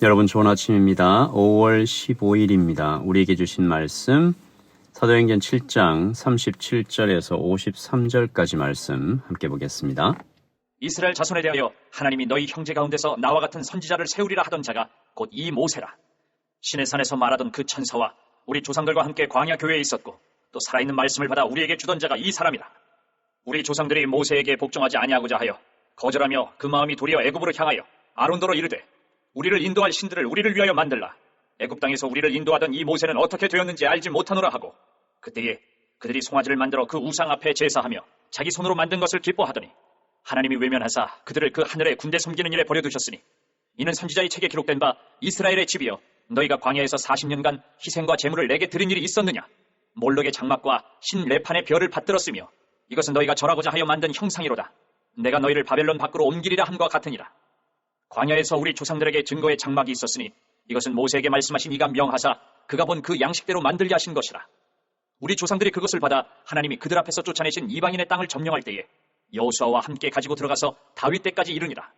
여러분 좋은 아침입니다. 5월 15일입니다. 우리에게 주신 말씀 사도행전 7장 37절에서 53절까지 말씀 함께 보겠습니다. 이스라엘 자손에 대하여 하나님이 너희 형제 가운데서 나와 같은 선지자를 세우리라 하던 자가 곧 이 모세라. 신의 산에서 말하던 그 천사와 우리 조상들과 함께 광야 교회에 있었고 또 살아있는 말씀을 받아 우리에게 주던 자가 이 사람이라. 우리 조상들이 모세에게 복종하지 아니하고자 하여 거절하며 그 마음이 도리어 애굽으로 향하여 아론더로 이르되 우리를 인도할 신들을 우리를 위하여 만들라. 애굽 땅에서 우리를 인도하던 이 모세는 어떻게 되었는지 알지 못하노라 하고 그때에 그들이 송아지를 만들어 그 우상 앞에 제사하며 자기 손으로 만든 것을 기뻐하더니 하나님이 외면하사 그들을 그 하늘에 군대 섬기는 일에 버려두셨으니 이는 선지자의 책에 기록된 바 이스라엘의 집이여 너희가 광야에서 40년간 희생과 제물을 내게 드린 일이 있었느냐. 몰록의 장막과 신 레판의 별을 받들었으며 이것은 너희가 절하고자 하여 만든 형상이로다. 내가 너희를 바벨론 밖으로 옮기리라 함과 같으니라. 광야에서 우리 조상들에게 증거의 장막이 있었으니 이것은 모세에게 말씀하신 이가 명하사 그가 본 그 양식대로 만들게 하신 것이라. 우리 조상들이 그것을 받아 하나님이 그들 앞에서 쫓아내신 이방인의 땅을 점령할 때에 여호수아와 함께 가지고 들어가서 다윗 때까지 이르니라.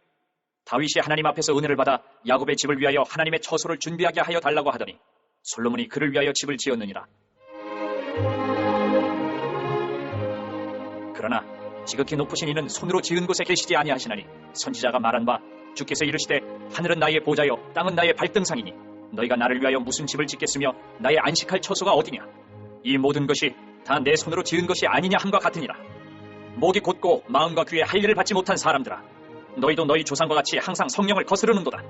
다윗이 하나님 앞에서 은혜를 받아 야곱의 집을 위하여 하나님의 처소를 준비하게 하여 달라고 하더니 솔로몬이 그를 위하여 집을 지었느니라. 그러나 지극히 높으신 이는 손으로 지은 곳에 계시지 아니하시나니 선지자가 말한 바 주께서 이르시되 하늘은 나의 보좌요 땅은 나의 발등상이니 너희가 나를 위하여 무슨 집을 짓겠으며 나의 안식할 처소가 어디냐. 이 모든 것이 다 내 손으로 지은 것이 아니냐 함과 같으니라. 목이 곧고 마음과 귀에 할례를 받지 못한 사람들아, 너희도 너희 조상과 같이 항상 성령을 거스르는도다.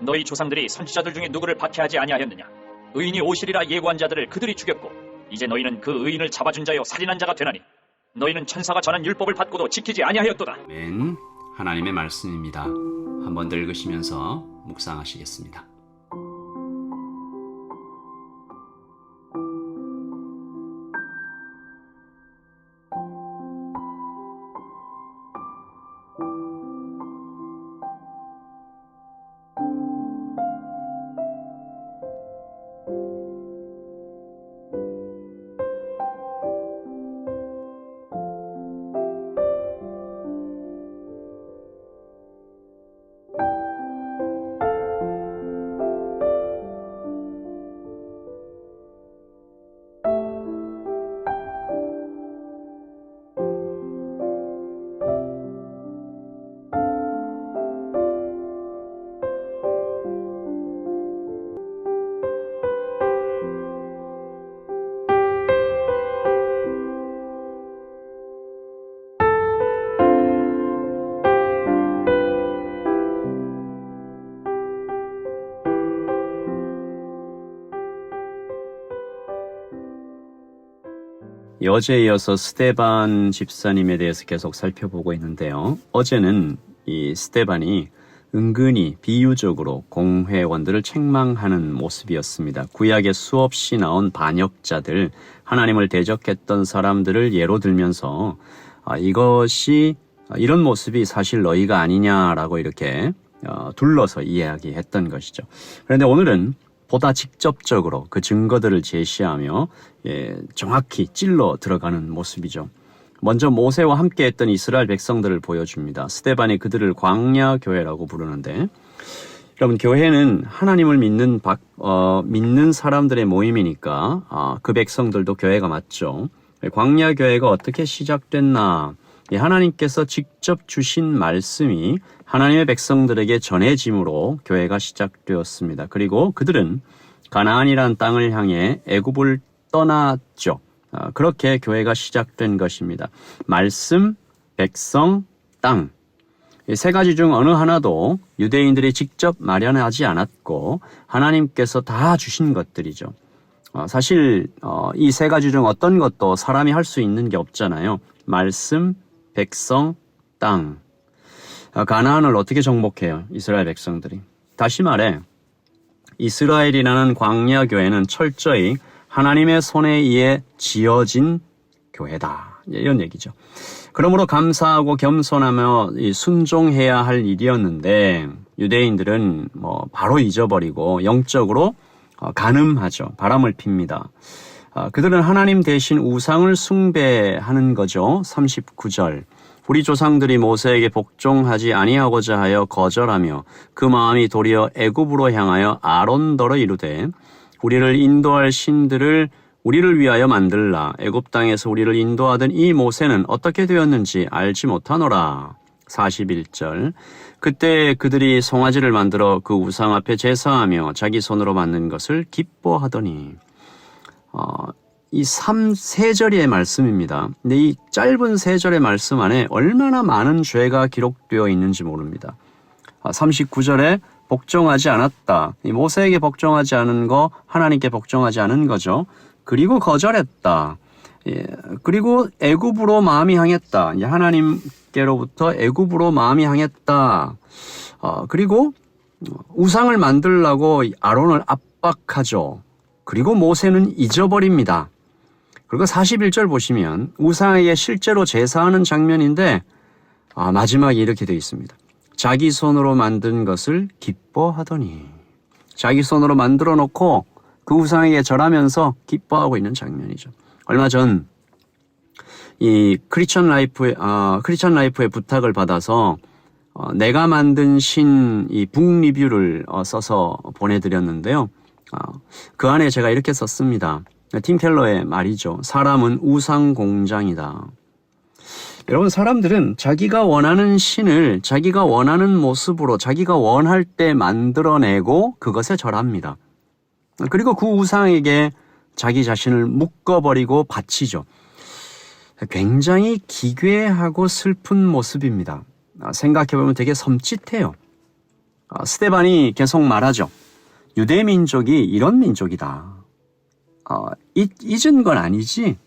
너희 조상들이 선지자들 중에 누구를 박해하지 아니하였느냐. 의인이 오시리라 예고한 자들을 그들이 죽였고 이제 너희는 그 의인을 잡아준 자여 살인한 자가 되나니 너희는 천사가 전한 율법을 받고도 지키지 아니하였도다. 아멘. 하나님의 말씀입니다. 한번 더 읽으시면서 묵상하시겠습니다. 어제에 이어서 스데반 집사님에 대해서 계속 살펴보고 있는데요. 어제는 이 스데반이 은근히 비유적으로 공회원들을 책망하는 모습이었습니다. 구약에 수없이 나온 반역자들, 하나님을 대적했던 사람들을 예로 들면서 이런 모습이 사실 너희가 아니냐라고 이렇게 둘러서 이야기했던 것이죠. 그런데 오늘은 보다 직접적으로 그 증거들을 제시하며 정확히 찔러 들어가는 모습이죠. 먼저 모세와 함께 했던 이스라엘 백성들을 보여줍니다. 스데반이 그들을 광야 교회라고 부르는데, 여러분 교회는 하나님을 믿는 사람들의 모임이니까 그 백성들도 교회가 맞죠. 광야 교회가 어떻게 시작됐나? 하나님께서 직접 주신 말씀이 하나님의 백성들에게 전해짐으로 교회가 시작되었습니다. 그리고 그들은 가나안이라는 땅을 향해 애굽을 떠났죠. 그렇게 교회가 시작된 것입니다. 말씀, 백성, 땅. 이 세 가지 중 어느 하나도 유대인들이 직접 마련하지 않았고 하나님께서 다 주신 것들이죠. 사실 이 세 가지 중 어떤 것도 사람이 할 수 있는 게 없잖아요. 말씀, 백성, 땅. 가나안을 어떻게 정복해요? 이스라엘 백성들이. 다시 말해 이스라엘이라는 광야 교회는 철저히 하나님의 손에 의해 지어진 교회다. 이런 얘기죠. 그러므로 감사하고 겸손하며 순종해야 할 일이었는데 유대인들은 바로 잊어버리고 영적으로 간음하죠. 바람을 핍니다. 그들은 하나님 대신 우상을 숭배하는 거죠. 39절. 우리 조상들이 모세에게 복종하지 아니하고자 하여 거절하며 그 마음이 도리어 애굽으로 향하여 아론더러 이르되 우리를 인도할 신들을 우리를 위하여 만들라. 애굽 땅에서 우리를 인도하던 이 모세는 어떻게 되었는지 알지 못하노라. 41절. 그때 그들이 송아지를 만들어 그 우상 앞에 제사하며 자기 손으로 만든 것을 기뻐하더니 이 3절의 말씀입니다. 근데 이 짧은 3절의 말씀 안에 얼마나 많은 죄가 기록되어 있는지 모릅니다. 39절에 복종하지 않았다. 이 모세에게 복종하지 않은 거 하나님께 복종하지 않은 거죠. 그리고 거절했다. 예, 그리고 애굽으로 마음이 향했다. 이제 하나님께로부터 애굽으로 마음이 향했다. 그리고 우상을 만들라고 아론을 압박하죠. 그리고 모세는 잊어버립니다. 그리고 41절 보시면 우상에게 실제로 제사하는 장면인데 마지막에 이렇게 되어 있습니다. 자기 손으로 만든 것을 기뻐하더니 자기 손으로 만들어 놓고 그 우상에게 절하면서 기뻐하고 있는 장면이죠. 얼마 전 이 크리스천 라이프의 부탁을 받아서 내가 만든 신 이 북 리뷰를 써서 보내드렸는데요. 그 안에 제가 이렇게 썼습니다. 팀 켈러의 말이죠. 사람은 우상 공장이다. 여러분, 사람들은 자기가 원하는 신을 자기가 원하는 모습으로 자기가 원할 때 만들어내고 그것에 절합니다. 그리고 그 우상에게 자기 자신을 묶어버리고 바치죠. 굉장히 기괴하고 슬픈 모습입니다. 생각해보면 되게 섬찟해요. 스데반이 계속 말하죠. 유대 민족이 이런 민족이다. 잊은 건 아니지.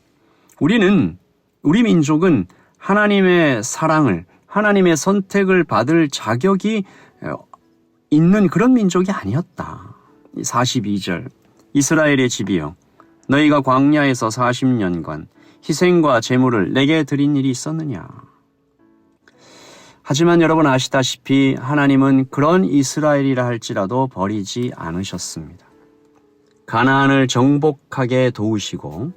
우리 민족은 하나님의 사랑을, 하나님의 선택을 받을 자격이 있는 그런 민족이 아니었다. 42절. 이스라엘의 집이여, 너희가 광야에서 40년간 희생과 제물을 내게 드린 일이 있었느냐? 하지만 여러분 아시다시피 하나님은 그런 이스라엘이라 할지라도 버리지 않으셨습니다. 가나안을 정복하게 도우시고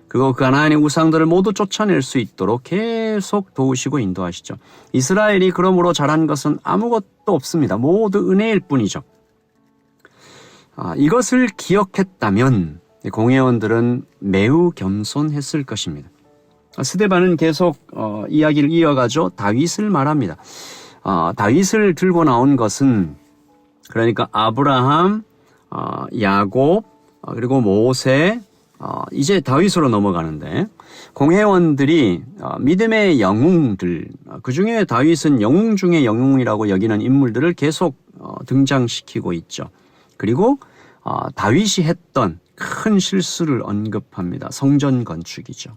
그리고 가나안의 우상들을 모두 쫓아낼 수 있도록 계속 도우시고 인도하시죠. 이스라엘이 그러므로 잘한 것은 아무것도 없습니다. 모두 은혜일 뿐이죠. 이것을 기억했다면 공회원들은 매우 겸손했을 것입니다. 스데반은 계속 이야기를 이어가죠. 다윗을 말합니다. 다윗을 들고 나온 것은 그러니까 아브라함, 야곱, 그리고 모세, 이제 다윗으로 넘어가는데 공회원들이 믿음의 영웅들, 그중에 다윗은 영웅 중에 영웅이라고 여기는 인물들을 계속 등장시키고 있죠. 그리고 다윗이 했던 큰 실수를 언급합니다. 성전 건축이죠.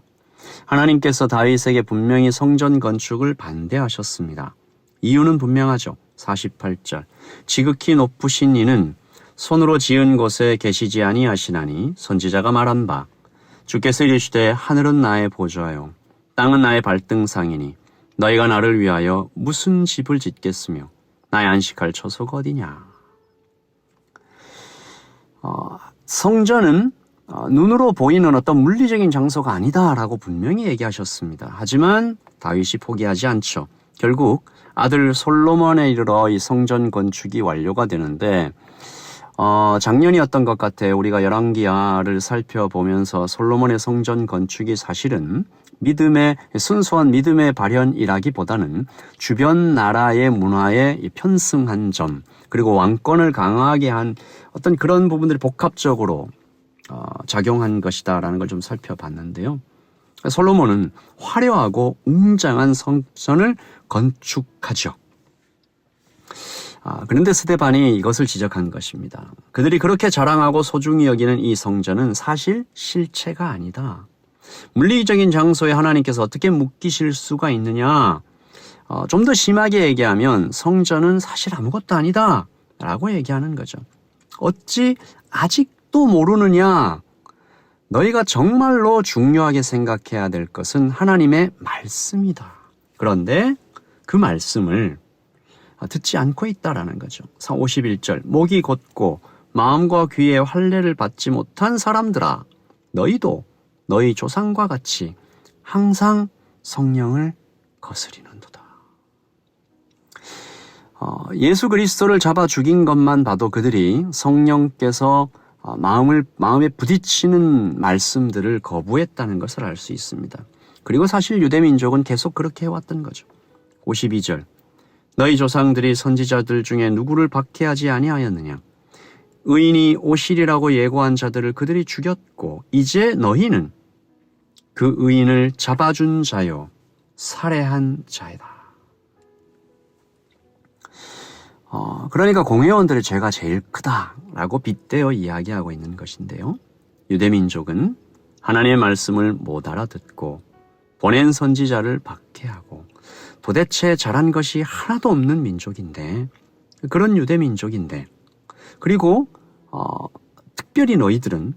하나님께서 다윗에게 분명히 성전 건축을 반대하셨습니다. 이유는 분명하죠. 48절. 지극히 높으신 이는 손으로 지은 곳에 계시지 아니하시나니 선지자가 말한 바 주께서 이르시되 하늘은 나의 보좌요 땅은 나의 발등상이니 너희가 나를 위하여 무슨 집을 짓겠으며 나의 안식할 처소가 어디냐. 성전은 눈으로 보이는 어떤 물리적인 장소가 아니다라고 분명히 얘기하셨습니다. 하지만 다윗이 포기하지 않죠. 결국 아들 솔로몬에 이르러 이 성전 건축이 완료가 되는데 작년이었던 것 같아요. 우리가 열왕기하를 살펴보면서 솔로몬의 성전 건축이 사실은 순수한 믿음의 발현이라기보다는 주변 나라의 문화에 편승한 점, 그리고 왕권을 강화하게 한 어떤 그런 부분들이 복합적으로 작용한 것이다라는 걸 좀 살펴봤는데요. 솔로몬은 화려하고 웅장한 성전을 건축하죠. 그런데 스데반이 이것을 지적한 것입니다. 그들이 그렇게 자랑하고 소중히 여기는 이 성전은 사실 실체가 아니다. 물리적인 장소에 하나님께서 어떻게 묶이실 수가 있느냐. 좀 더 심하게 얘기하면 성전은 사실 아무것도 아니다 라고 얘기하는 거죠. 어찌 아직도 모르느냐. 너희가 정말로 중요하게 생각해야 될 것은 하나님의 말씀이다. 그런데 그 말씀을 듣지 않고 있다라는 거죠. 51절. 목이 곧고 마음과 귀에 할례를 받지 못한 사람들아, 너희도 너희 조상과 같이 항상 성령을 거스리는도다. 예수 그리스도를 잡아 죽인 것만 봐도 그들이 성령께서 마음에 부딪히는 말씀들을 거부했다는 것을 알 수 있습니다. 그리고 사실 유대민족은 계속 그렇게 해왔던 거죠. 52절 너희 조상들이 선지자들 중에 누구를 박해하지 아니하였느냐? 의인이 오시리라고 예고한 자들을 그들이 죽였고 이제 너희는 그 의인을 잡아준 자요 살해한 자이다. 그러니까 공회원들의 죄가 제일 크다라고 빗대어 이야기하고 있는 것인데요. 유대민족은 하나님의 말씀을 못 알아듣고 보낸 선지자를 박해하고 도대체 잘한 것이 하나도 없는 민족인데 그런 유대민족인데 그리고 특별히 너희들은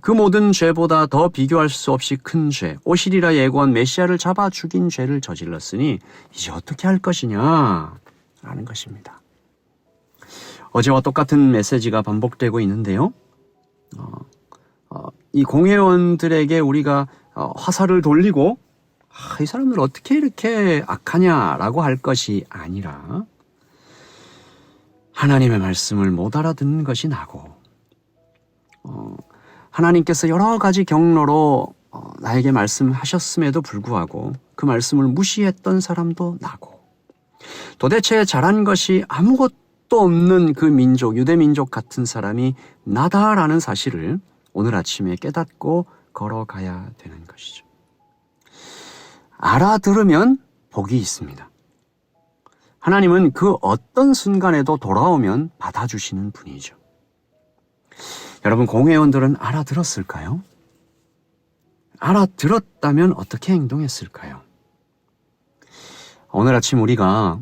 그 모든 죄보다 더 비교할 수 없이 큰 죄, 오시리라 예고한 메시아를 잡아 죽인 죄를 저질렀으니 이제 어떻게 할 것이냐 라는 것입니다. 어제와 똑같은 메시지가 반복되고 있는데요. 이 공회원들에게 우리가 화살을 돌리고 이 사람들 어떻게 이렇게 악하냐라고 할 것이 아니라 하나님의 말씀을 못 알아듣는 것이 나고 하나님께서 여러 가지 경로로 나에게 말씀하셨음에도 불구하고 그 말씀을 무시했던 사람도 나고 도대체 잘한 것이 아무것도 없는 그 민족, 유대민족 같은 사람이 나다라는 사실을 오늘 아침에 깨닫고 걸어가야 되는 것이죠. 알아들으면 복이 있습니다. 하나님은 그 어떤 순간에도 돌아오면 받아주시는 분이죠. 여러분, 공회원들은 알아들었을까요? 알아들었다면 어떻게 행동했을까요? 오늘 아침 우리가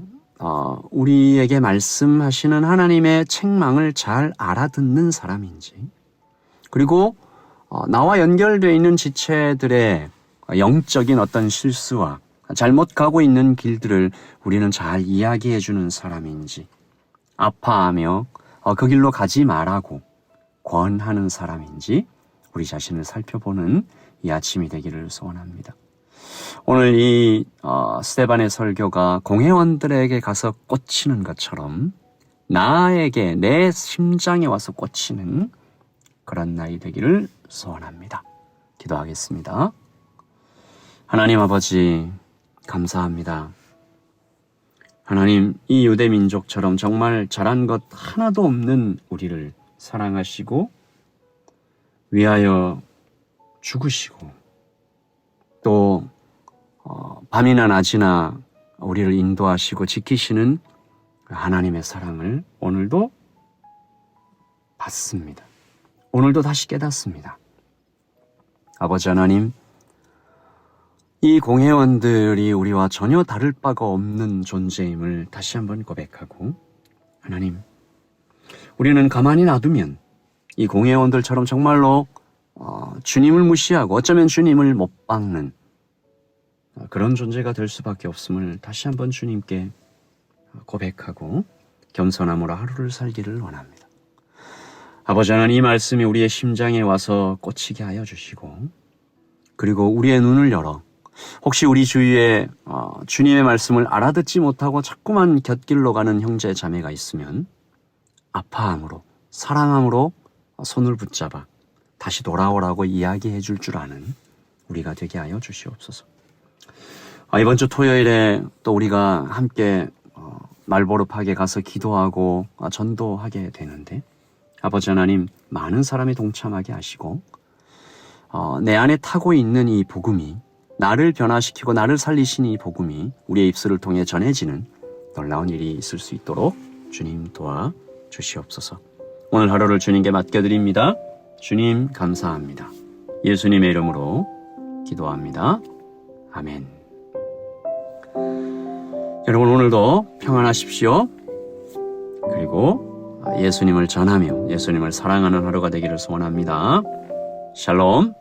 우리에게 말씀하시는 하나님의 책망을 잘 알아듣는 사람인지 그리고 나와 연결되어 있는 지체들의 영적인 어떤 실수와 잘못 가고 있는 길들을 우리는 잘 이야기해 주는 사람인지 아파하며 그 길로 가지 말라고 권하는 사람인지 우리 자신을 살펴보는 이 아침이 되기를 소원합니다. 오늘 이 스데반의 설교가 공회원들에게 가서 꽂히는 것처럼 나에게 내 심장에 와서 꽂히는 그런 날이 되기를 소원합니다. 기도하겠습니다. 하나님 아버지 감사합니다. 하나님, 이 유대민족처럼 정말 잘한 것 하나도 없는 우리를 사랑하시고 위하여 죽으시고 또 밤이나 낮이나 우리를 인도하시고 지키시는 하나님의 사랑을 오늘도 받습니다. 오늘도 다시 깨닫습니다. 아버지 하나님, 이 공회원들이 우리와 전혀 다를 바가 없는 존재임을 다시 한번 고백하고 하나님, 우리는 가만히 놔두면 이 공회원들처럼 정말로 주님을 무시하고 어쩌면 주님을 못 박는 그런 존재가 될 수밖에 없음을 다시 한번 주님께 고백하고 겸손함으로 하루를 살기를 원합니다. 아버지 하나님, 이 말씀이 우리의 심장에 와서 꽂히게 하여 주시고 그리고 우리의 눈을 열어 혹시 우리 주위에 주님의 말씀을 알아듣지 못하고 자꾸만 곁길로 가는 형제 자매가 있으면 아파함으로 사랑함으로 손을 붙잡아 다시 돌아오라고 이야기해 줄 아는 우리가 되게 하여 주시옵소서. 이번 주 토요일에 또 우리가 함께 말보르팍에 가서 기도하고 전도하게 되는데 아버지 하나님, 많은 사람이 동참하게 하시고 내 안에 타고 있는 이 복음이 나를 변화시키고 나를 살리시는 이 복음이 우리의 입술을 통해 전해지는 놀라운 일이 있을 수 있도록 주님 도와 주시옵소서. 오늘 하루를 주님께 맡겨드립니다. 주님 감사합니다. 예수님의 이름으로 기도합니다. 아멘. 여러분, 오늘도 평안하십시오. 그리고 예수님을 전하며 예수님을 사랑하는 하루가 되기를 소원합니다. 샬롬.